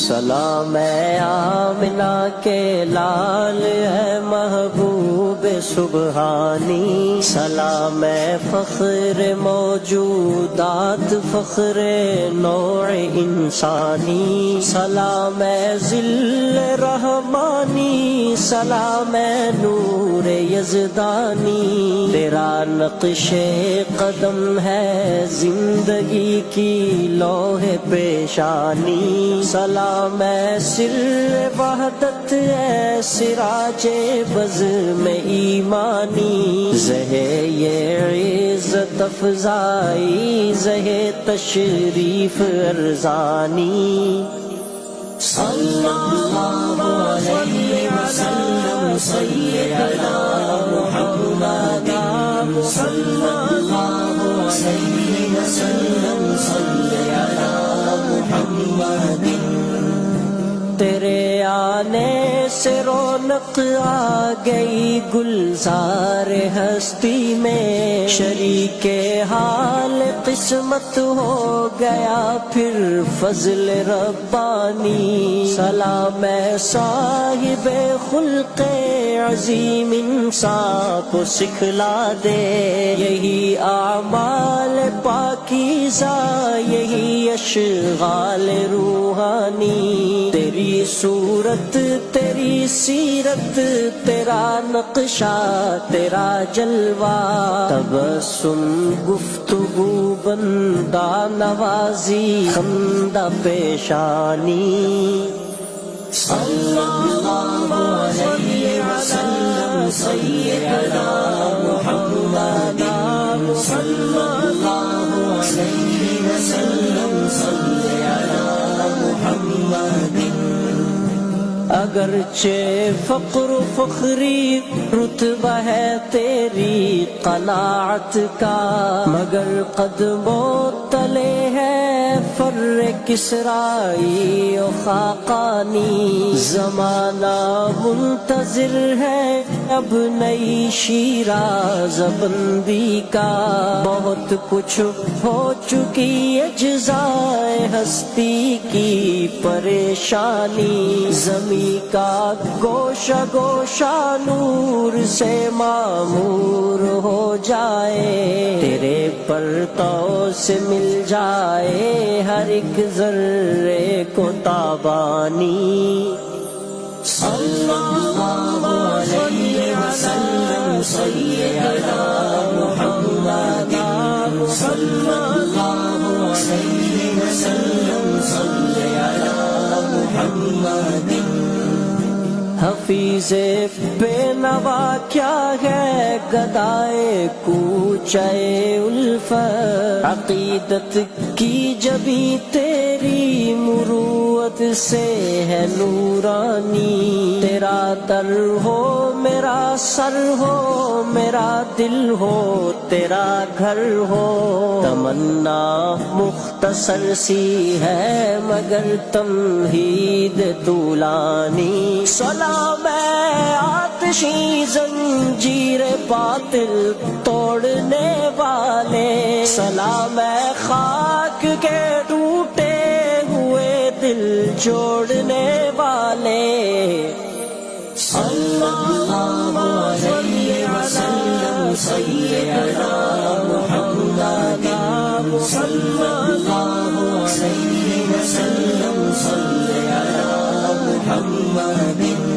سلام ہے آمنہ کے لال ہے محبوب سبحانی، سلام ہے فخر موجودات فخر نوع انسانی، سلام ہے ذل رحمانی، سلام ہے نور یزدانی، تیرا نقش قدم ہے زندگی کی لوح پیشانی، سلام ہے سر وحدت ہے سراج بز میں ایمانی، زہ یہ عزت افزائی زہ تشریف ارزانی، صلی اللہ علیہ وسلم سیدنا محمد، صلی اللہ علیہ وسلم صلی علی محمد، تیرے آنے سے رونق آ گئی گلزار ہستی میں، شریک حال قسمت ہو گیا پھر فضل ربانی، سلام ہے صاحب خلق عظیم انسان کو سکھلا دے یہی اعمال پاکیزہ یہی اشغال روحانی، تیری صورت تیری سیرت تیرا نقشہ تیرا جلوہ، تبسم گفتگو بندہ نوازی خندہ پیشانی، صلی اللہ علیہ وسلم سیدنا محمد، صلی اللہ علیہ وسلم صلی علی محمد، اگرچہ فقر و فخری رتبہ ہے تیری قناعت کا، مگر قدموں تلے ہے فر کسرائی و خاقانی، زمانہ منتظر ہے اب نئی شیراز بندی کا، بہت کچھ ہو چکی اجزائے ہستی کی پریشانی، زمین کا گوشہ گوشہ نور سے معمور ہو جائے، تیرے پرتو سے مل جائے ہر ایک ذرے کو تابانی، صلی اللہ علیہ وسلم سیدنا محمد، صلی اللہ علیہ وسلم صلی علی محمد، حفیظ بے نوا کیا ہے گدائے کوچے الفت، عقیدت کی جبیں تیری مروت سے ہے نورانی، تیرا در ہو میرا سر ہو میرا دل ہو تیرا گھر ہو، تمنا مختصر سی ہے مگر تمہید طولانی، سلام ہے آتشی زنجیر باطل توڑنے والے، سلام ہے خاک کے ٹوٹے ہوئے دل جوڑنے والے، صلی اللہ علیہ وسلم سیدنا محمد، صلی اللہ علیہ وسلم صلی علی محمد۔